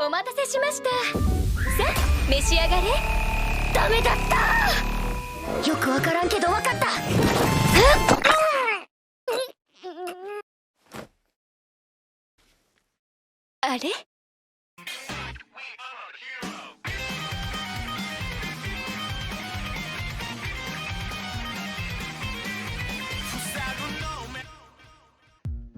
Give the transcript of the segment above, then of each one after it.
お待たせしました。さあ、召し上がれ。ダメだった。よくわからんけどわかった。あれ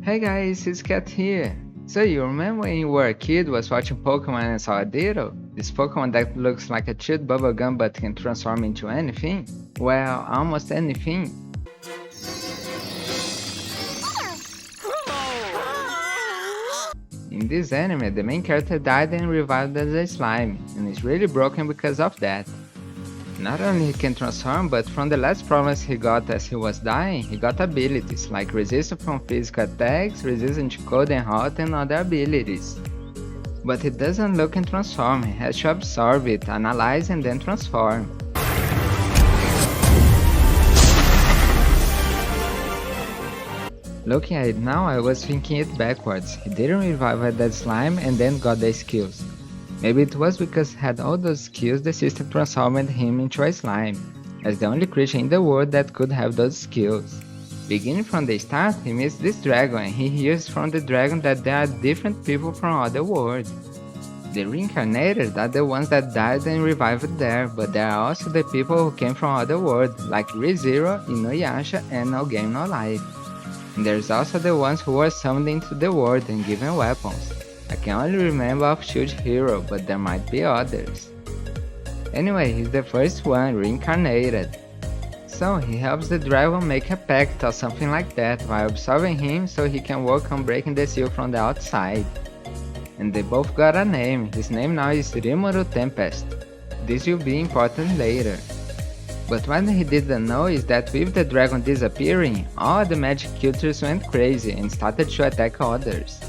Hey guys, Cizokat here. So you remember when you were a kid was watching Pokemon and saw a Ditto? This Pokemon that looks like a chewed bubblegum but can transform into anything? Well, almost anything. In this anime, the main character died and revived as a slime, and is really broken because of that. Not only he can transform, but from the last promise he got as he was dying, he got abilities like resistance from physical attacks, resistance to cold and hot, and other abilities. But he doesn't look and transform, he has to absorb it, analyze and then transform. Looking at it now, I was thinking it backwards. He didn't revive that slime and then got the skills. Maybe it was because he had all those skills the system transformed him into a slime, as the only creature in the world that could have those skills. Beginning from the start, he meets this dragon and he hears from the dragon that there are different people from other worlds. The reincarnated are the ones that died and revived there, but there are also the people who came from other worlds, like ReZero, Inuyasha, and No Game No Life. And there's also the ones who were summoned into the world and given weapons. I can only remember of Shield Hero, but there might be others. Anyway, he's the first one, reincarnated. So he helps the dragon make a pact or something like that while absorbing him so he can work on breaking the seal from the outside. And they both got a name, his name now is Rimuru Tempest. This will be important later. But what he didn't know is that with the dragon disappearing, all the magic cultures went crazy and started to attack others.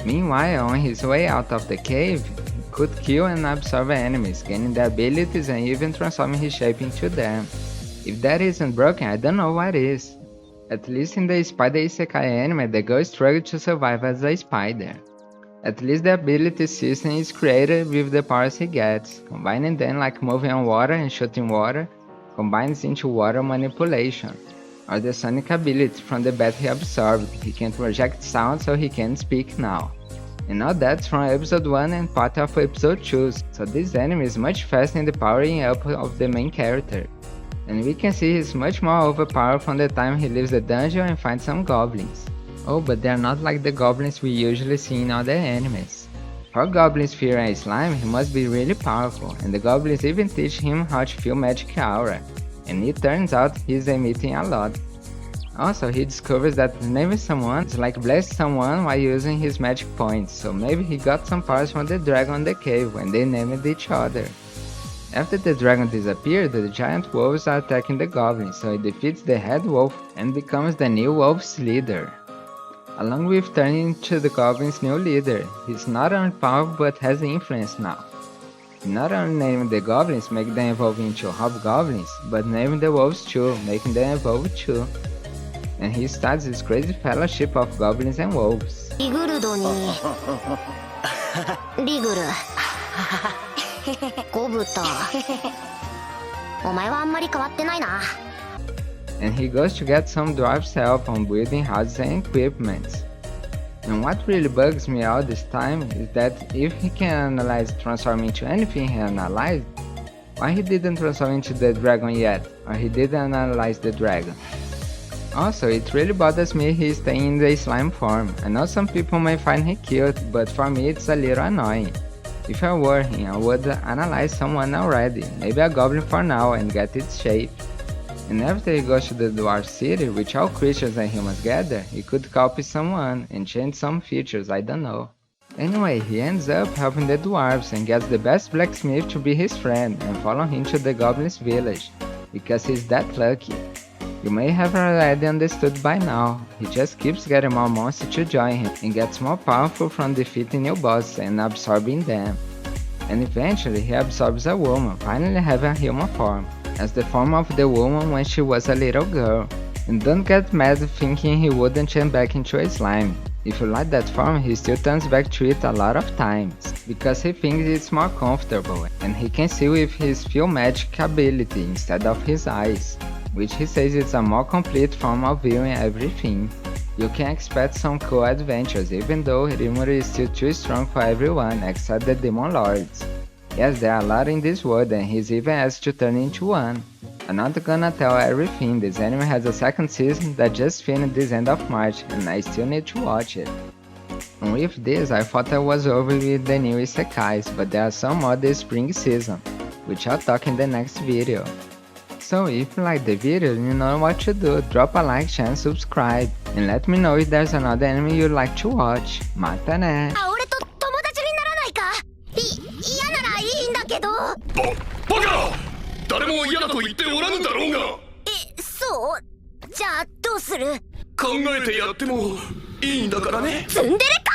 Meanwhile, on his way out of the cave, he could kill and absorb enemies, gaining their abilities and even transforming his shape into them. If that isn't broken, I don't know what is. At least in the Spider Isekai anime, the girl struggled to survive as a spider. At least the ability system is created with the powers he gets, combining them like moving on water and shooting water, combines into water manipulation. Or the sonic ability from the bat he absorbed, he can project sound so he can speak now. And all that's from episode 1 and part of episode 2, so this anime is much faster in the powering up of the main character. And we can see he's much more overpowered from the time he leaves the dungeon and finds some goblins. Oh, but they're not like the goblins we usually see in other animes. For goblins fear a slime, he must be really powerful, and the goblins even teach him how to feel magic aura. And it turns out he's emitting a lot. Also, he discovers that naming someone is like blessing someone while using his magic points, so maybe he got some powers from the dragon in the cave when they named each other. After the dragon disappeared, the giant wolves are attacking the goblins, so he defeats the head wolf and becomes the new wolf's leader. Along with turning into the goblins' new leader, he's not only powerful but has influence now. Not only naming the goblins make them evolve into hobgoblins, but naming the wolves too, making them evolve too. And he starts this crazy fellowship of goblins and wolves. Ligurdo ni... Liguru. Gobuto. Omae wa anmari kawatte nai na. And he goes to get some dwarf's help on building houses and equipment. And what really bugs me all this time is that if he can analyze transform into anything he analyzed, why he didn't transform into the dragon yet, or he didn't analyze the dragon. Also, it really bothers me he's staying in the slime form. I know some people may find him cute, but for me it's a little annoying. If I were him, I would analyze someone already, maybe a goblin for now, and get its shape. And after he goes to the dwarf city, which all creatures and humans gather, he could copy someone and change some features, I don't know. Anyway, he ends up helping the dwarves and gets the best blacksmith to be his friend and follow him to the goblins village, because he's that lucky. You may have already understood by now, he just keeps getting more monsters to join him and gets more powerful from defeating new bosses and absorbing them. And eventually he absorbs a woman, finally having a human form, as the form of the woman when she was a little girl. And don't get mad thinking he wouldn't turn back into a slime. If you like that form, he still turns back to it a lot of times. because he thinks it's more comfortable and he can see with his field magic ability instead of his eyes, which he says is a more complete form of viewing everything. You can expect some cool adventures even though Rimuru is still too strong for everyone except the Demon Lords. Yes, there are a lot in this world and he's even asked to turn into one. I'm not gonna tell everything, this anime has a second season that just finished this end of March and I still need to watch it. And with this, I thought I was over with the new isekais, but there are some more this spring season, which I'll talk in the next video. So if you like the video, you know what to do, drop a like, share and subscribe, and let me know if there's another anime you'd like to watch. Mata ne! 俺と友達にならないか？嫌ならいいんだけど。バカ！誰も嫌だと言っておらぬだろうが。そう？じゃあどうする？考えてやってもいいんだからね。ツンデレか！